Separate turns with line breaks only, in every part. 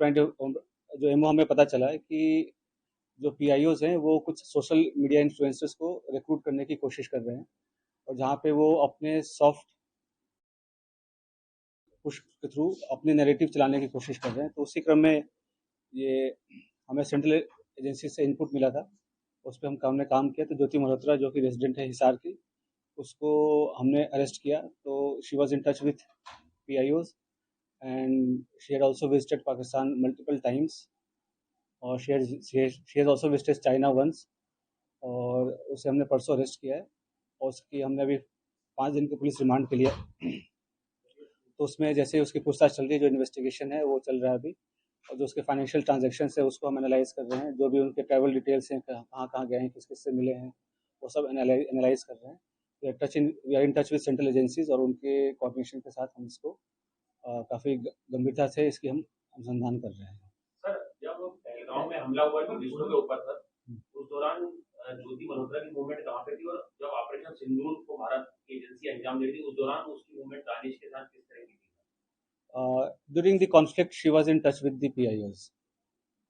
Point जो ammo हमें पता चला है कि जो पीआईओज हैं वो कुछ सोशल मीडिया इन्फ्लुएंसर्स को रिक्रूट करने की कोशिश कर रहे हैं, और जहाँ पे वो अपने सॉफ्ट पुश के थ्रू अपने नैरेटिव चलाने की कोशिश कर रहे हैं। तो उसी क्रम में ये हमें सेंट्रल एजेंसी से इनपुट मिला था, उस पर हमने काम किया। तो ज्योति मल्होत्रा जो कि रेजिडेंट है हिसार की, उसको हमने अरेस्ट किया। तो she was in touch with PIOs and she had also visited Pakistan multiple times, और she has also visited China once, और उसे हमने परसों अरेस्ट किया है। और उसकी हमने अभी 5 दिन की पुलिस रिमांड के लिए, तो उसमें जैसे उसकी पूछताछ चल रही है, जो इन्वेस्टिगेशन है वो चल रहा है अभी। और जो उसके फाइनेंशियल ट्रांजैक्शंस है उसको हम एनालाइज कर रहे हैं, जो भी उनके ट्रैवल डिटेल्स हैं, कहाँ कहाँ गए हैं, किस किस से मिले हैं, वो सब एनालाइज कर रहे हैं। We are in touch with central agencies, और उनके कोऑर्डिनेशन के साथ हम इसको काफ़ी गंभीरता से इसकी हम अनुसंधान कर रहे हैं।
सर, जब पहलगाम में हमला हुआ टूरिस्टों के ऊपर सर, उस दौरान ज्योति मल्होत्रा की मूवमेंट कहाँ पे थी, और जब ऑपरेशन सिंदूर को भारत की एजेंसी अंजाम दे रही थी उस दौरान उसकी मूवमेंट दानिश के साथ किस तरह की थी?
During the conflict she was in touch with the पीआईओज।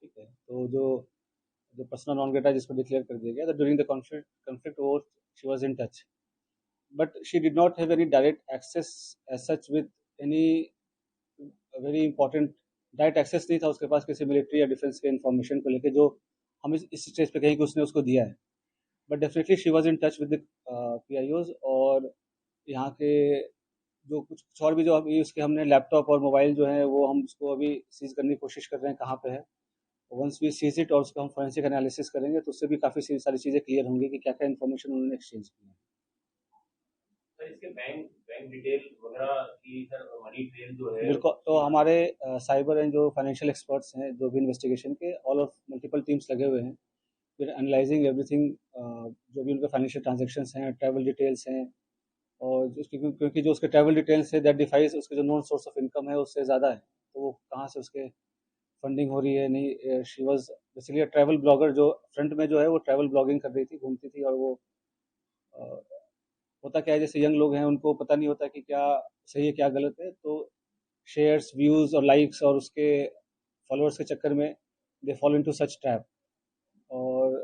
ठीक है, तो जो जो पर्सनल नॉन ग्रेटा जिसको डिक्लेयर कर दिया गया, तो ड्यूरिंग द कॉन्फ्लिक्ट वो she was in touch, but she did not have any direct access as such with any very important direct access नहीं था उसके पास किसी मिलिट्री या डिफेंस के इन्फॉर्मेशन को लेके, जो हम इस स्टेज पे कहीं कि उसने उसको दिया है। But definitely she was in touch with the PIOs, और यहाँ के जो कुछ और भी जो अभी उसके हमने लैपटॉप और मोबाइल जो है वो हम उसको अभी सीज करने की कोशिश कर रहे हैं कहाँ पे है। वंस वी सीज इट और उसका हम फोरेंसिक एनालिसिस करेंगे तो उससे भी काफ़ी सारी चीज़ें क्लियर होंगी कि क्या क्या इन्फॉर्मेशन उन्होंने एक्सचेंज की है।
सर, इसके बैंक बैंक डिटेल वगैरह की सर मनी ट्रेल जो है
बिल्कुल, तो हमारे साइबर एंड जो फाइनेंशियल एक्सपर्ट्स हैं जो भी इन्वेस्टिगेशन के, ऑल ऑफ मल्टीपल टीम्स लगे हुए हैं, फिर एनालाइजिंग एवरीथिंग, जो भी उनके फाइनेंशियल ट्रांजेक्शंस हैं, ट्रैवल डिटेल्स हैं, और क्योंकि जो उसके ट्रैवल डिटेल्स है दैट डिफाइज उसके जो नॉन सोर्स ऑफ इनकम है उससे ज़्यादा है, तो वो कहाँ से उसके फंडिंग हो रही है नहीं। She was basically travel blogger, जो फ्रंट में जो है वो ट्रैवल ब्लॉगिंग कर रही थी, घूमती थी, और वो अ, होता क्या है जैसे यंग लोग हैं उनको पता नहीं होता कि क्या सही है क्या गलत है, तो शेयर्स, व्यूज़ और लाइक्स और उसके फॉलोअर्स के चक्कर में they follow into such trap, और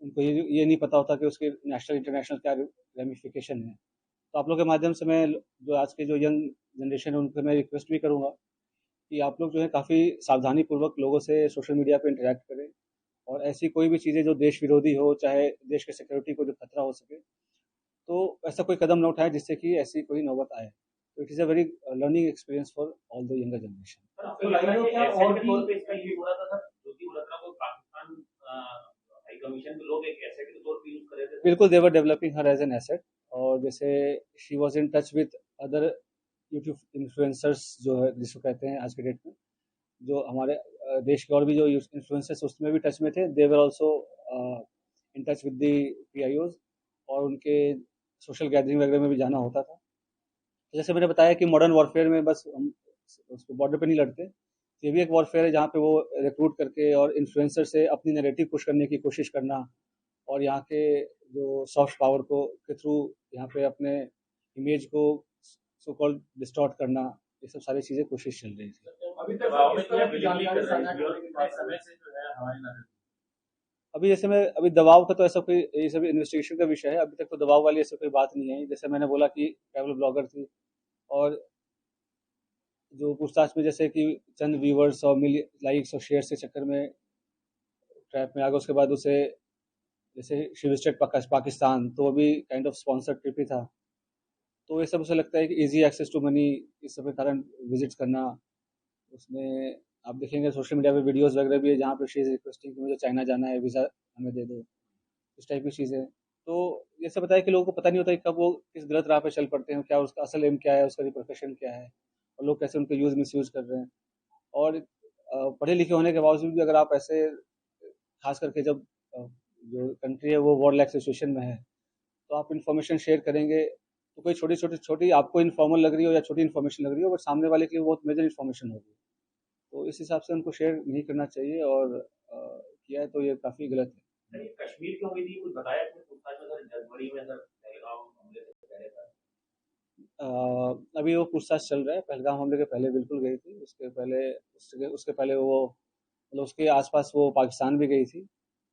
उनको ये नहीं पता होता कि उसके नेशनल इंटरनेशनल क्या रेमिफिकेशन है। तो आप लोग के माध्यम से मैं जो आज के जो यंग जनरेशन है उनसे मैं रिक्वेस्ट भी करूँगा कि आप लोग जो है काफ़ी सावधानी पूर्वक लोगों से सोशल मीडिया पे इंटरेक्ट करें, और ऐसी कोई भी चीज़ें जो देश विरोधी हो, चाहे देश के सिक्योरिटी को जो खतरा हो सके, तो ऐसा कोई कदम न उठाएं जिससे कि ऐसी कोई नौबत आए। तो it is a very learning experience for all the younger generation.
Sir, आपको लग रहा है कि एसेट के तौर पे इसका यूज हो रहा था सर? ज्योति मल्होत्रा को पाकिस्तान हाई कमीशन के लोग एक एसेट के तौर पे यूज कर रहे थे सर?
बिल्कुल, they were developing her as an asset, और जैसे she was in touch with other YouTube influencers जो है जिसको कहते हैं आज के डेट में, जो हमारे देश के और भी जो इन्फ्लुएंसर्स उसमें भी टच में थे, they were also in touch with the PIOs, और उनके सोशल गैदरिंग वगैरह में भी जाना होता था। तो जैसे मैंने बताया कि मॉडर्न वॉरफेयर में बस हम उसको बॉर्डर पे नहीं लड़ते, तो ये भी एक वॉरफेयर है जहाँ पे वो रिक्रूट करके और इन्फ्लुएंसर से अपनी नैरेटिव पुश करने की कोशिश करना, और यहाँ के जो सॉफ्ट पावर को के थ्रू यहाँ पे अपने इमेज को सो कॉल्ड डिस्टॉर्ट करना, ये सब सारी चीज़ें कोशिश चल रही थी।
अभी तक दबाव में क्या बिलीव कर रहे हैं और कितने समय से जो है हमारी नजर?
अभी जैसे मैं अभी दबाव का तो ऐसा कोई, ये सब इन्वेस्टिगेशन का विषय है, अभी तक तो दबाव वाली ऐसी कोई बात नहीं है। जैसे मैंने बोला कि ट्रैवल ब्लॉगर थी, और जो पूछताछ में जैसे कि चंद व्यूवर्स और लाइक्स और शेयर के चक्कर में ट्रैप में आ गया, उसके बाद उसे जैसे शी विजिटेड पाकिस्तान, तो वो भी काइंड ऑफ स्पॉन्सर्ड ट्रिप ही था। तो ये सब उसे लगता है कि इजी एक्सेस टू मनी, इस सब के कारण विजिट करना। उसमें आप देखेंगे सोशल मीडिया पे वीडियोस वगैरह भी है जहाँ पे शी इज रिक्वेस्टिंग कि मुझे चाइना जाना है, वीज़ा हमें दे दो, इस टाइप की चीज़ें। तो ये सब बताया कि लोगों को पता नहीं होता कि कब वो किस गलत राह पे चल पड़ते हैं, क्या उसका असल एम क्या है, उसका रिप्रोफेशन क्या है, और लोग कैसे उनको यूज़ मिस यूज़ कर रहे हैं। और पढ़े लिखे होने के बावजूद भी अगर आप ऐसे, खास करके जब जो कंट्री है वो वॉर लाइक सिचुएशन में है, तो आप इन्फॉर्मेशन शेयर करेंगे तो कोई छोटी छोटी छोटी आपको इन्फॉर्मल लग रही हो या छोटी इन्फॉर्मेशन लग रही हो, बट सामने वाले के लिए बहुत मेजर इन्फॉर्मेशन होगी। तो इस हिसाब से उनको शेयर नहीं करना चाहिए, और किया है तो ये काफ़ी गलत है।
सर, ये कश्मीर की हुई थी, कुछ बताया इसमें पूछताछ में सर? जनवरी में सर पहलगाम हमले से पहले था।
अभी वो पूछताछ चल रहा है। पहलगाम हमले के पहले बिल्कुल गई थी, उसके पहले उसके पहले वो मतलब उसके आसपास वो पाकिस्तान भी गई थी।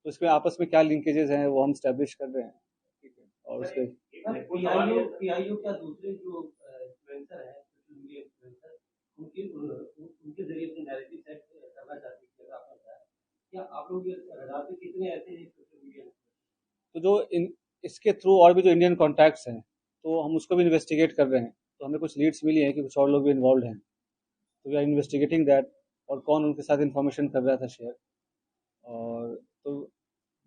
तो इसमें आपस में क्या लिंकेजेस हैं वो हम स्टैब्लिश कर रहे हैं, ठीक है। और उसके
पीआईओ क्या दूसरे जो इन्फ्लुएंसर हैं, सोशल मीडिया इन्फ्लुएंसर, उनके जरिए अपनी नैरेटिव सेट करना चाहते हैं, अगर आपने बताया, क्या आप लोग ये रडार पे कितने ऐसे हैं सोशल मीडिया?
तो जो इसके थ्रू और भी जो इंडियन कॉन्टैक्ट्स हैं, तो हम उसको भी इन्वेस्टिगेट कर रहे हैं। तो हमें कुछ लीड्स मिली हैं कि कुछ और लोग भी इन्वॉल्व हैं, तो वी आर इन्वेस्टिगेटिंग दैट, और कौन उनके साथ इन्फॉर्मेशन कर रहा था शेयर। और तो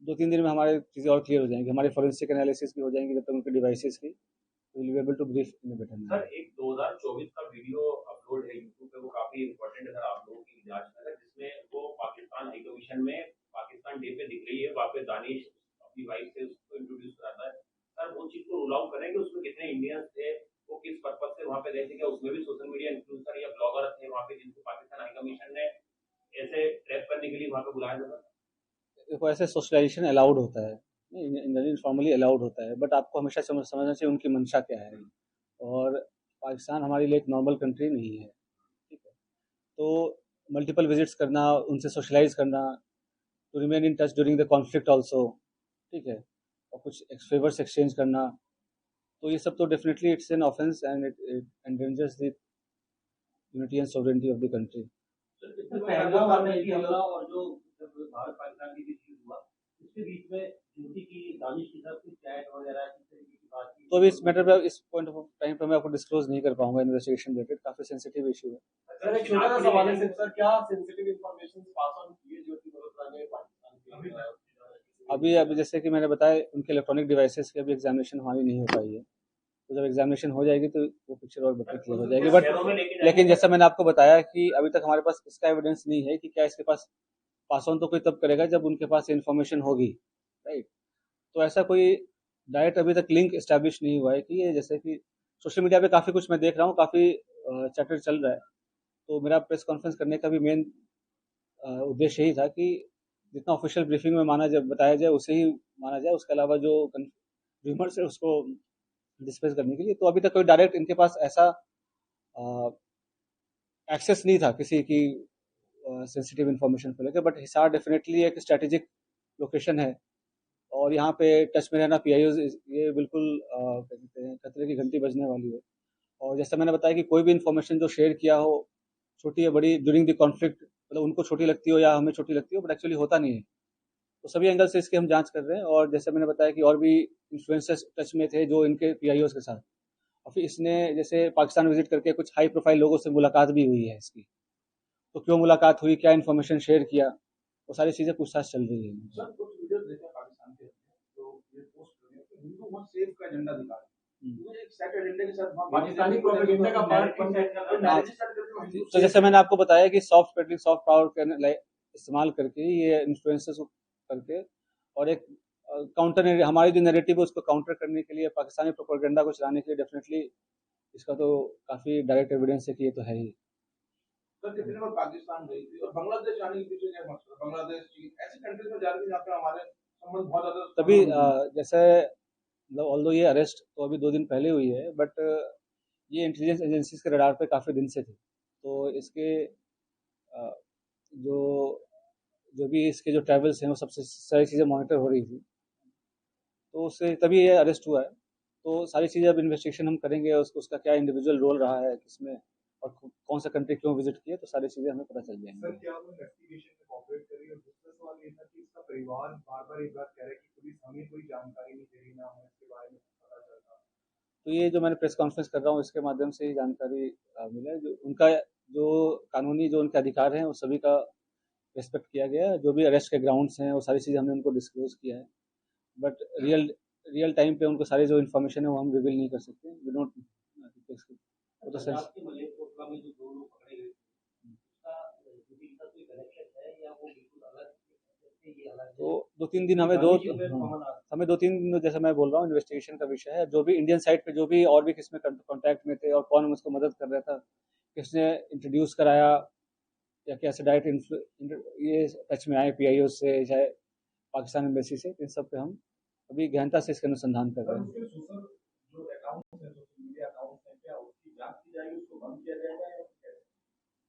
2-3 दिन में हमारे चीज़ें और क्लियर हो जाएंगी, हमारे फॉरेंसिक एनालिसिस भी हो जाएंगी जब तक उनके डिवाइसेस की, will be able to brief in better
sir
manner.
एक 2024 का वीडियो अपलोड है यूट्यूब पे, वो काफी इंपॉर्टेंट है सर आप लोगों की जांच में, अगर जिसमें वो पाकिस्तान हाई कमीशन में पाकिस्तान डे पे दिख रही है, वहाँ पे दानिश अपनी वाइफ से उसको इंट्रोड्यूस कराता है। सर वो चीज को रूल आउट करें कि उसमें कितने इंडियंस थे, वो किस पर्पज से वहाँ पे गए थे, क्या उसमें भी सोशल मीडिया इन्फ्लुएंसर या ब्लॉगर थे वहाँ पे जिनको पाकिस्तान हाई कमीशन ने ऐसे ट्रैप करने के लिए वहाँ पे बुलाया था?
देखो, ऐसे सोशलाइजेशन अलाउड होता है, इनफॉर्मली अलाउड होता है, बट आपको हमेशा समझना चाहिए उनकी मंशा क्या है। और पाकिस्तान हमारे लिए एक नॉर्मल कंट्री नहीं है, ठीक है। तो मल्टीपल विजिट्स करना, उनसे सोशलाइज करना, to remain in touch during the conflict also, ठीक है, और कुछ फेवर्स एक्सचेंज करना, तो ये सब तो definitely it's an offence and it endangers the unity and sovereignty of the country.
Pahalgam आतंकी हमला और जो जब भारत पाकिस्तान के बीच युद्ध हुआ, उसके बीच में ज्योति की दानिश के साथ कुछ चैट वगैरह किस तरीके की बात की?
तो अभी इस मैटर पे, इस पॉइंट ऑफ टाइम पे मैं आपको डिस्क्लोज नहीं कर पाऊंगा, इन्वेस्टिगेशन रिलेटेड काफी सेंसिटिव इशू है।
सर एक छोटा सा सवाल है सर, क्या सेंसिटिव इंफॉर्मेशन पास ऑन किए ज्योति मल्होत्रा ने पाकिस्तान के?
अभी जैसे कि मैंने बताया, उनके इलेक्ट्रॉनिक डिवाइसेस की अभी एग्जामिनेशन हमारी नहीं हो पाई है, तो जब एग्जामिनेशन हो जाएगी तो वो पिक्चर और बेटर क्लियर हो जाएगी। बट लेकिन जैसा मैंने आपको बताया कि अभी तक हमारे पास इसका एविडेंस नहीं है कि क्या इसके पास पास ऑन तो कोई तब करेगा जब उनके पास इन्फॉर्मेशन होगी, राइट। तो ऐसा कोई डायरेक्ट अभी तक लिंक इस्टेब्लिश नहीं हुआ है कि ये, जैसे कि सोशल मीडिया पे काफ़ी कुछ मैं देख रहा हूँ, काफ़ी चैटर चल रहा है। तो मेरा प्रेस कॉन्फ्रेंस करने का भी मेन उद्देश्य यही था कि जितना ऑफिशियल ब्रीफिंग में माना जाए, बताया जाए, उसे ही माना जाए, उसके अलावा जो र्यूमर्स है उसको डिस्पेस करने के लिए। तो अभी तक कोई डायरेक्ट इनके पास ऐसा एक्सेस नहीं था किसी की सेंसिटिव इन्फॉर्मेशन को लेकर। बट हिसार डेफिनेटली एक स्ट्रेटेजिक लोकेशन है, और यहाँ पे टच में रहना पीआईओ, ये बिल्कुल क्या कहते हैं, खतरे की घंटी बजने वाली है। और जैसा मैंने बताया कि कोई भी इन्फॉर्मेशन जो शेयर किया हो, छोटी या बड़ी, ड्यूरिंग द कॉन्फ्लिक्ट, मतलब उनको छोटी लगती हो या हमें छोटी लगती हो, बट एक्चुअली होता नहीं है। तो सभी एंगल से इसकी हम जांच कर रहे हैं। और जैसे मैंने बताया कि और भी इन्फ्लुएंसर्स टच में थे जो इनके पीआईओज के साथ, और फिर इसने जैसे पाकिस्तान विजिट करके कुछ हाई प्रोफाइल लोगों से मुलाकात भी हुई है इसकी। तो क्यों मुलाकात हुई, क्या इन्फॉर्मेशन शेयर किया, वो सारी चीज़ें पूछताछ चल रही है।
सर कुछ वीडियोस देखे पाकिस्तान के, तो ये पोस्ट कर रहे हैं कि हिंदू मत सेव का एजेंडा दिखा रहे हैं, वो एक सेट एजेंडे के साथ पाकिस्तानी प्रोपेगेंडा का पार्ट बन गया।
तो जैसे मैंने आपको बताया कि सॉफ्ट पेडलिंग, सॉफ्ट पावर का इस्तेमाल करके, ये इन्फ्लुएंसर्स को करके, और एक काउंटर, हमारी जो नैरेटिव है उसको काउंटर करने के लिए, पाकिस्तानी प्रोपेगेंडा को चलाने के लिए, डेफिनेटली इसका तो काफ़ी डायरेक्ट एविडेंस है कि ये तो है ही।
सर कितने बार पाकिस्तान गई थी और बांग्लादेश जाने के पीछे क्या मकसद? बांग्लादेश, चीन, ऐसी कंट्रीज में जा रही थी जहाँ पे हमारे संबंध बहुत ज्यादा
तभी जैसे मतलब ऑल्दो ये अरेस्ट तो अभी 2 दिन पहले हुई है, बट ये इंटेलिजेंस एजेंसीज के रडार पे काफ़ी दिन से थे। तो इसके जो जो भी इसके जो ट्रैवल्स हैं वो सबसे सारी चीज़ें मॉनिटर हो रही थी, तो उससे तभी ये अरेस्ट हुआ है। तो सारी चीज़ें अब इन्वेस्टिगेशन हम करेंगे, उसका क्या इंडिविजुअल रोल रहा है किसमें, और कौन सा कंट्री क्यों विजिट किया, तो सारी चीज़ें हमें पता चल जाएंगी।
सर क्या वो इन्वेस्टिगेशन में कोऑपरेट करी? और दूसरा सवाल ये था कि इसका परिवार बार-बार एक बात कह रहा है कि पुलिस हमें कोई जानकारी नहीं दे रही, ना हमें इसके बारे में पता चलता।
तो ये जो मैंने प्रेस कॉन्फ्रेंस कर रहा हूँ, इसके माध्यम से ही जानकारी मिला है। जो उनका जो कानूनी जो उनके अधिकार हैं, वो सभी का रिस्पेक्ट किया गया है। जो भी अरेस्ट के ग्राउंड्स हैं, वो सारी चीज़ें हमने उनको डिस्क्लोज किया है। बट रियल टाइम पे उनको सारी जो इन्फॉर्मेशन है वो हम रिवील नहीं कर सकते। वी डोंट, वो तो सर, तो 2-3 दिन हमें 2-3 दिन, जैसा मैं बोल रहा हूँ, इन्वेस्टिगेशन का विषय है। जो भी इंडियन साइड पे जो भी और भी किसमें कॉन्टैक्ट में थे, और कौन उसको मदद कर रहा था, किसने इंट्रोड्यूस कराया, या कैसे डायरेक्ट ये टच में आए पीआईओ से, चाहे पाकिस्तान एम्बेसी से, इन सब पे हम अभी गहनता से इसका अनुसंधान कर रहे हैं।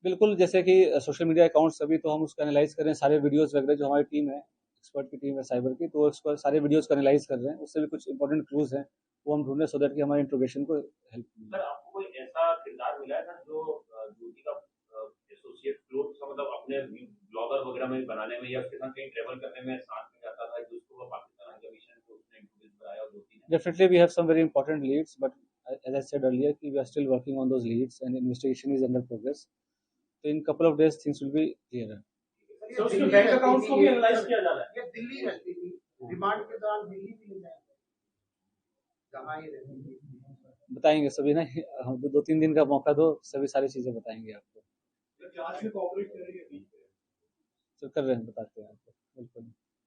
बिल्कुल, जैसे कि सोशल मीडिया अकाउंट्स अभी तो हम उसको एनालाइज़ कर रहे हैं, सारे वीडियोज़ वगैरह जो हमारी टीम है, एक्सपर्ट की टीम है साइबर की, तो उसको सारे वीडियोज़ को एनालाइज़ कर रहे हैं। उससे भी कुछ इंपॉर्टेंट क्लूज़ हैं, वो हम ढूँढ रहे हैं सो दैट कि हमारे इंट्रोगेशन को हेल्प मिले।
सर आपको कोई ऐसा किरदार मिला है सर जो ज्योति का एसोसिएट क्लोज का मतलब अपने ब्लॉगर वगैरह में बनाने में या उसके साथ कहीं ट्रैवल करने में साथ में जाता था जिसको वो पाकिस्तान के मिशन को उसने इंट्रोड्यूस कराया और ज्योति ने
Definitely, we have some very important leads, but as I said earlier, we are still working on those leads and investigation is under progress. So in couple of days, things will be clearer.
Sir उसके bank accounts को भी analyse किया जा रहा है।
ये दिल्ली रहती थी, रिमांड के दौरान दिल्ली भी ले जाए, जहाँ ही रहती थी।
बताएंगे सभी ना, हम दो तीन दिन का मौका दो, सभी सारी चीजें बताएंगे आपको।
जांच में कोऑपरेट करेंगे।
तो कर रहे हैं, बताते हैं आपको बिल्कुल।